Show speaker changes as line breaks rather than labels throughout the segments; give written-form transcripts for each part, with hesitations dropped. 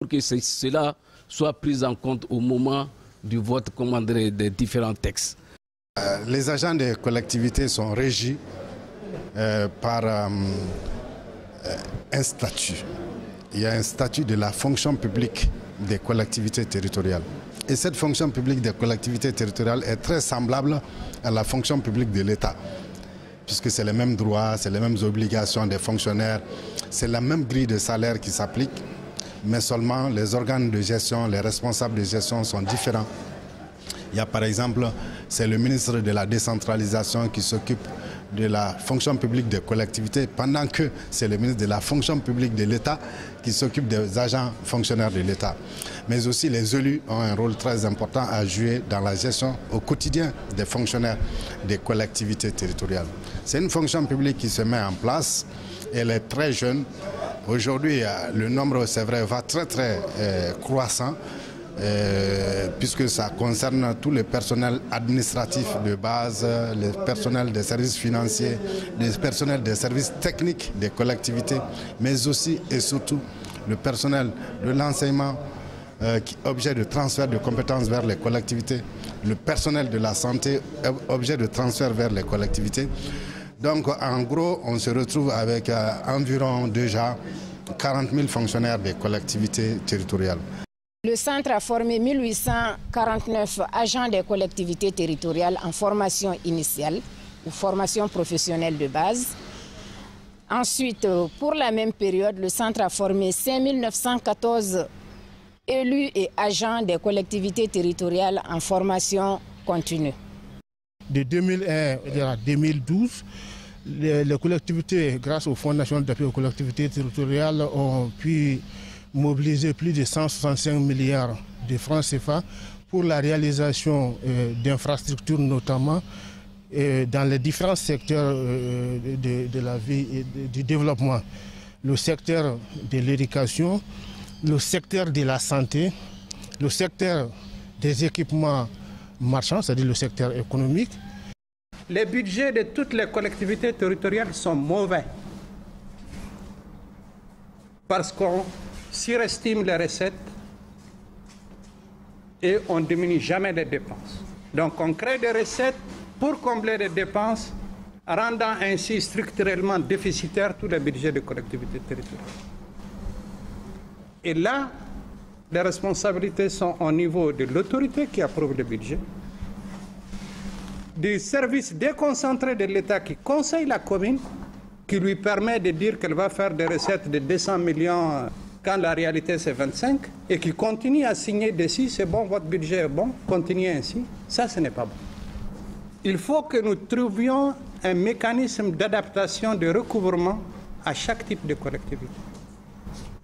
pour que cela soit pris en compte au moment du vote des différents textes.
Les agents des collectivités sont régis par un statut. Il y a un statut de la fonction publique des collectivités territoriales. Et cette fonction publique des collectivités territoriales est très semblable à la fonction publique de l'État, puisque c'est les mêmes droits, c'est les mêmes obligations des fonctionnaires, c'est la même grille de salaire qui s'applique, mais seulement les organes de gestion, les responsables de gestion sont différents. Il y a par exemple, c'est le ministre de la décentralisation qui s'occupe de la fonction publique des collectivités, pendant que c'est le ministre de la fonction publique de l'État qui s'occupe des agents fonctionnaires de l'État. Mais aussi les élus ont un rôle très important à jouer dans la gestion au quotidien des fonctionnaires des collectivités territoriales. C'est une fonction publique qui se met en place, elle est très jeune. Aujourd'hui, le nombre, c'est vrai, va très croissant. Puisque ça concerne tous les personnels administratifs de base, les personnels des services financiers, les personnels des services techniques des collectivités, mais aussi et surtout le personnel de l'enseignement objet de transfert de compétences vers les collectivités, le personnel de la santé objet de transfert vers les collectivités. Donc en gros, on se retrouve avec environ déjà 40 000 fonctionnaires des collectivités territoriales.
Le centre a formé 1849 agents des collectivités territoriales en formation initiale, ou formation professionnelle de base. Ensuite, pour la même période, le centre a formé 5914 élus et agents des collectivités territoriales en formation continue.
De 2001 à 2012, les collectivités, grâce au Fonds national d'appui aux collectivités territoriales, ont pu mobiliser plus de 165 milliards de francs CFA pour la réalisation d'infrastructures, notamment dans les différents secteurs de la vie et du développement. Le secteur de l'éducation, le secteur de la santé, le secteur des équipements marchands, c'est-à-dire le secteur économique.
Les budgets de toutes les collectivités territoriales sont mauvais parce qu'on surestime les recettes et on ne diminue jamais les dépenses. Donc on crée des recettes pour combler les dépenses, rendant ainsi structurellement déficitaires tous les budgets des collectivités territoriales. Et là, les responsabilités sont au niveau de l'autorité qui approuve le budget, du service déconcentré de l'État qui conseille la commune, qui lui permet de dire qu'elle va faire des recettes de 200 millions quand la réalité c'est 25, et qui continue à signer dessus, c'est bon, votre budget est bon, continuez ainsi. Ça, ce n'est pas bon. Il faut que nous trouvions un mécanisme d'adaptation, de recouvrement à chaque type de collectivité.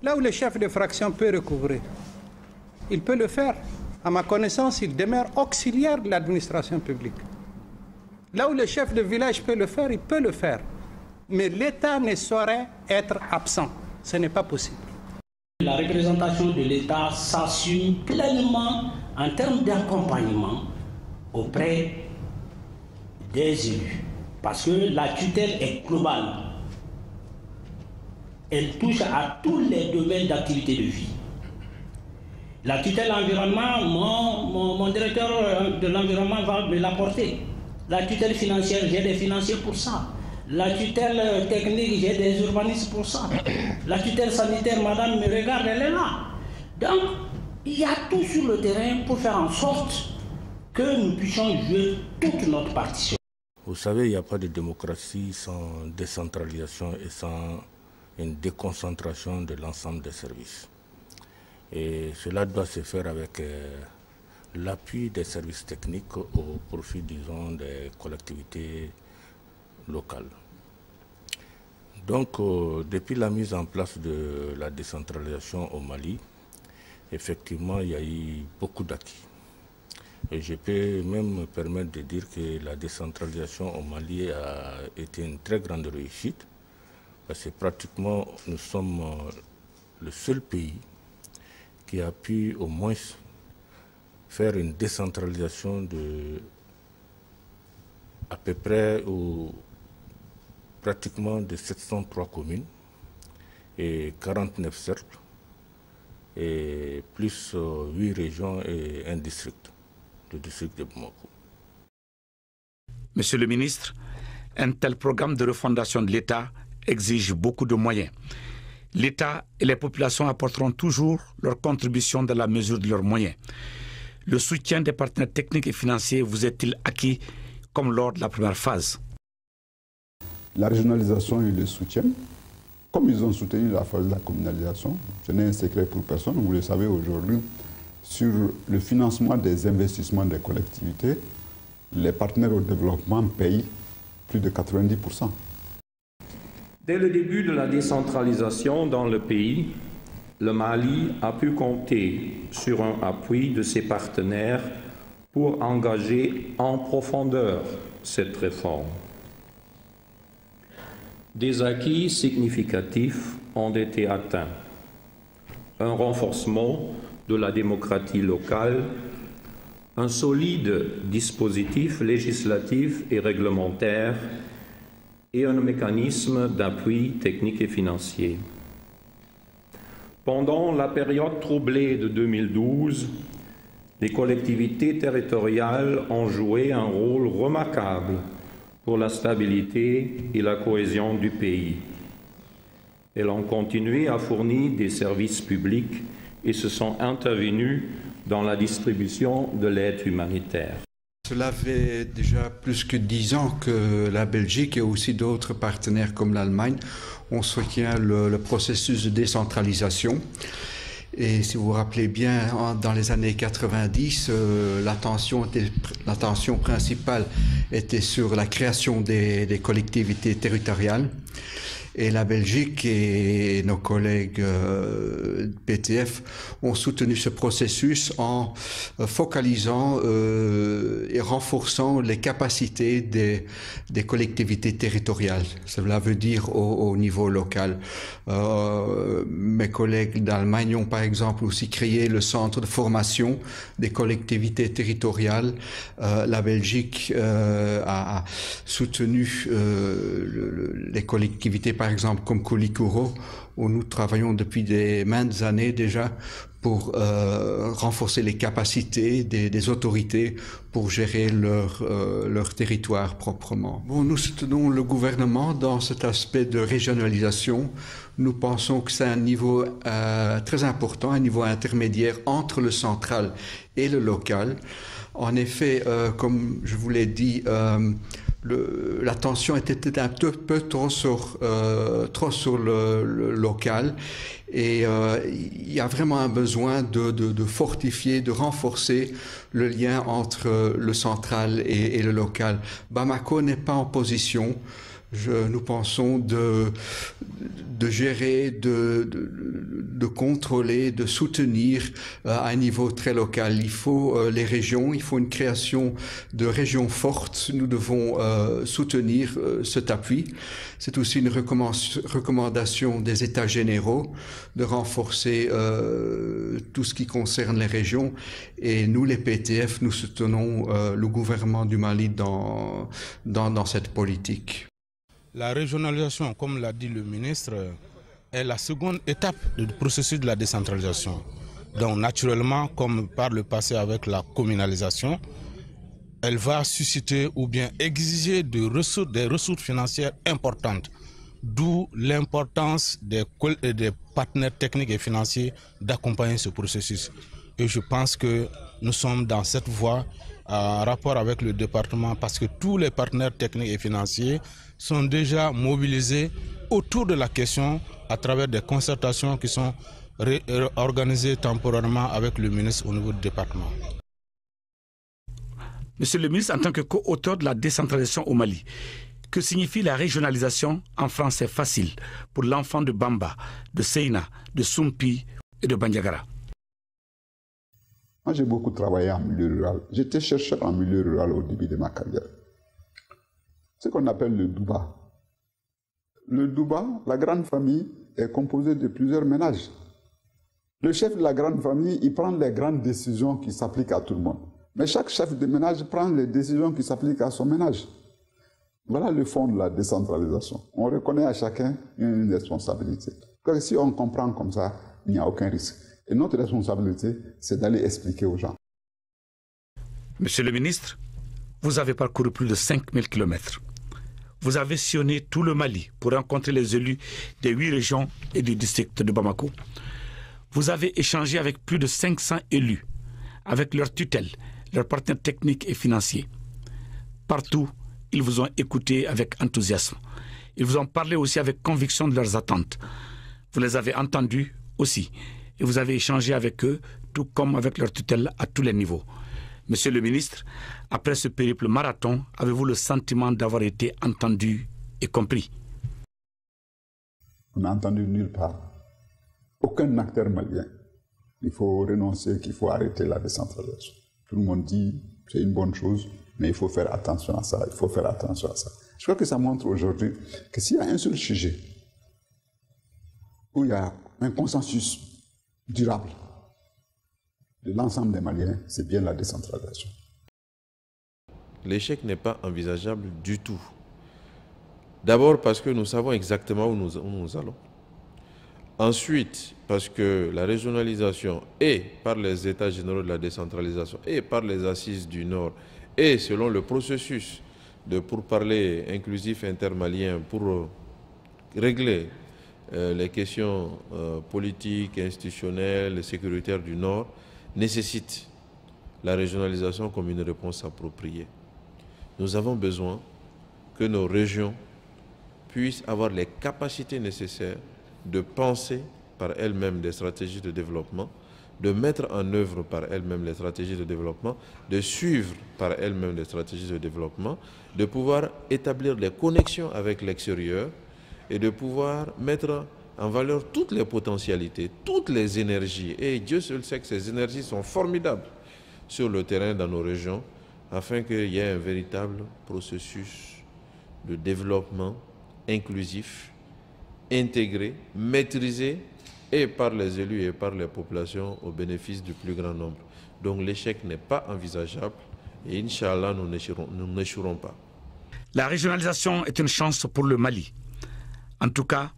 Là où le chef de fraction peut recouvrer, il peut le faire. À ma connaissance, il demeure auxiliaire de l'administration publique. Là où le chef de village peut le faire, il peut le faire. Mais l'État ne saurait être absent. Ce n'est pas possible.
La représentation de l'État s'assume pleinement en termes d'accompagnement auprès des élus. Parce que la tutelle est globale. Elle touche à tous les domaines d'activité de vie. La tutelle environnement, mon directeur de l'environnement va me l'apporter. La tutelle financière, j'ai des financiers pour ça. La tutelle technique, j'ai des urbanistes pour ça. La tutelle sanitaire, madame me regarde, elle est là. Donc, il y a tout sur le terrain pour faire en sorte que nous puissions jouer toute notre partition.
Vous savez, il n'y a pas de démocratie sans décentralisation et sans une déconcentration de l'ensemble des services. Et cela doit se faire avec l'appui des services techniques au profit, disons, des collectivités locales. Donc, depuis la mise en place de la décentralisation au Mali, effectivement, il y a eu beaucoup d'acquis. Et je peux même me permettre de dire que la décentralisation au Mali a été une très grande réussite, parce que pratiquement, nous sommes le seul pays qui a pu au moins faire une décentralisation de à peu près ou pratiquement de 703 communes et 49 cercles et plus 8 régions et un district, le district de Bamako.
Monsieur le ministre, un tel programme de refondation de l'État exige beaucoup de moyens. L'État et les populations apporteront toujours leur contribution dans la mesure de leurs moyens. Le soutien des partenaires techniques et financiers vous est-il acquis comme lors de la première phase?
La régionalisation, ils le soutiennent. Comme ils ont soutenu la phase de la communalisation, ce n'est un secret pour personne, vous le savez aujourd'hui, sur le financement des investissements des collectivités, les partenaires au développement payent plus de 90%.
Dès le début de la décentralisation dans le pays, le Mali a pu compter sur un appui de ses partenaires pour engager en profondeur cette réforme. Des acquis significatifs ont été atteints. Un renforcement de la démocratie locale, un solide dispositif législatif et réglementaire et un mécanisme d'appui technique et financier. Pendant la période troublée de 2012, les collectivités territoriales ont joué un rôle remarquable pour la stabilité et la cohésion du pays. Elles ont continué à fournir des services publics et se sont intervenues dans la distribution de l'aide humanitaire.
Cela fait déjà plus que 10 ans que la Belgique et aussi d'autres partenaires comme l'Allemagne ont soutenu le processus de décentralisation. Et si vous vous rappelez bien, dans les années 90, l'attention principale était sur la création des collectivités territoriales. Et la Belgique et nos collègues PTF ont soutenu ce processus en focalisant et renforçant les capacités des collectivités territoriales. Cela veut dire au niveau local. Mes collègues d'Allemagne ont par exemple aussi créé le centre de formation des collectivités territoriales. La Belgique a soutenu les collectivités par exemple comme Koulikoro, où nous travaillons depuis des maintes années déjà pour renforcer les capacités des autorités pour gérer leur territoire proprement. Bon, nous soutenons le gouvernement dans cet aspect de régionalisation. Nous pensons que c'est un niveau très important, un niveau intermédiaire entre le central et le local. En effet, comme je vous l'ai dit, l'attention était un peu trop sur le local et il y a vraiment un besoin de fortifier, de renforcer le lien entre le central et le local. Bamako n'est pas en position, nous pensons, de gérer, de contrôler, de soutenir à un niveau très local. Il faut les régions, il faut une création de régions fortes. Nous devons soutenir cet appui. C'est aussi une recommandation des États généraux de renforcer tout ce qui concerne les régions. Et nous, les PTF, nous soutenons le gouvernement du Mali dans cette politique.
La régionalisation, comme l'a dit le ministre, est la seconde étape du processus de la décentralisation. Donc naturellement, comme par le passé avec la communalisation, elle va susciter ou bien exiger des ressources financières importantes, d'où l'importance des partenaires techniques et financiers d'accompagner ce processus. Et je pense que nous sommes dans cette voie en rapport avec le département parce que tous les partenaires techniques et financiers sont déjà mobilisés autour de la question à travers des concertations qui sont organisées temporairement avec le ministre au niveau du département.
Monsieur le ministre, en tant que co-auteur de la décentralisation au Mali, que signifie la régionalisation en français facile pour l'enfant de Bamba, de Seyna, de Sumpi et de Bandiagara?
Moi, j'ai beaucoup travaillé en milieu rural. J'étais chercheur en milieu rural au début de ma carrière. Ce qu'on appelle le Douba. Le Douba, la grande famille, est composée de plusieurs ménages. Le chef de la grande famille, il prend les grandes décisions qui s'appliquent à tout le monde. Mais chaque chef de ménage prend les décisions qui s'appliquent à son ménage. Voilà le fond de la décentralisation. On reconnaît à chacun une responsabilité. Car si on comprend comme ça, il n'y a aucun risque. Et notre responsabilité, c'est d'aller expliquer aux gens.
Monsieur le ministre, vous avez parcouru plus de 5000 km. Vous avez sillonné tout le Mali pour rencontrer les élus des 8 régions et du district de Bamako. Vous avez échangé avec plus de 500 élus, avec leurs tutelles, leurs partenaires techniques et financiers. Partout, ils vous ont écouté avec enthousiasme. Ils vous ont parlé aussi avec conviction de leurs attentes. Vous les avez entendus aussi et vous avez échangé avec eux, tout comme avec leurs tutelles à tous les niveaux. Monsieur le ministre, après ce périple marathon, avez-vous le sentiment d'avoir été entendu et compris?
On n'a entendu nulle part. Aucun acteur malien. Il faut renoncer, qu'il faut arrêter la décentralisation. Tout le monde dit que c'est une bonne chose, mais il faut faire attention à ça, il faut faire attention à ça. Je crois que ça montre aujourd'hui que s'il y a un seul sujet où il y a un consensus durable de l'ensemble des Maliens, c'est bien la décentralisation.
L'échec n'est pas envisageable du tout. D'abord parce que nous savons exactement où nous allons. Ensuite, parce que la régionalisation et par les états généraux de la décentralisation et par les assises du Nord et selon le processus de pourparlers inclusif intermalien pour régler les questions politiques, institutionnelles et sécuritaires du Nord nécessite la régionalisation comme une réponse appropriée. Nous avons besoin que nos régions puissent avoir les capacités nécessaires de penser par elles-mêmes des stratégies de développement, de mettre en œuvre par elles-mêmes les stratégies de développement, de suivre par elles-mêmes les stratégies de développement, de pouvoir établir des connexions avec l'extérieur et de pouvoir mettre en valeur toutes les potentialités, toutes les énergies. Et Dieu seul sait que ces énergies sont formidables sur le terrain dans nos régions, afin qu'il y ait un véritable processus de développement inclusif, intégré, maîtrisé, et par les élus et par les populations au bénéfice du plus grand nombre. Donc l'échec n'est pas envisageable et Inch'Allah, nous n'échouerons pas.
La régionalisation est une chance pour le Mali. En tout cas,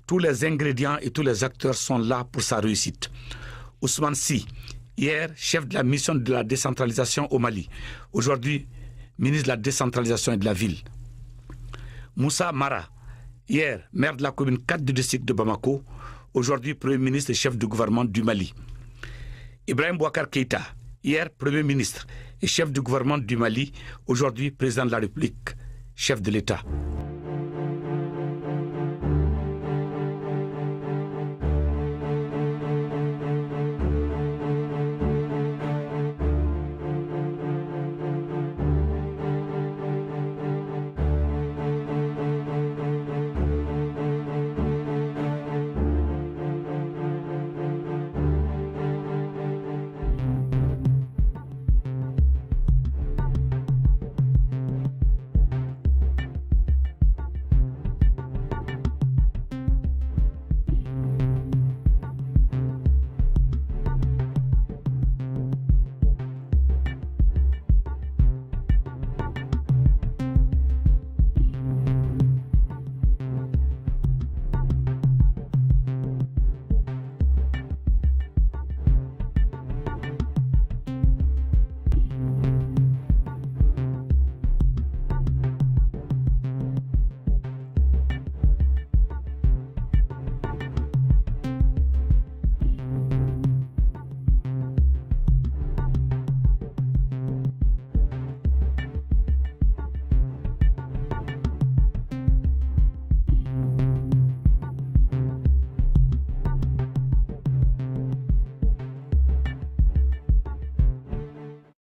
tous les ingrédients et tous les acteurs sont là pour sa réussite. Ousmane Sy, hier chef de la mission de la décentralisation au Mali, aujourd'hui ministre de la décentralisation et de la ville. Moussa Mara, hier maire de la commune 4 du district de Bamako, aujourd'hui Premier ministre et chef du gouvernement du Mali. Ibrahim Boubacar Keïta, hier Premier ministre et chef du gouvernement du Mali, aujourd'hui président de la République, chef de l'État.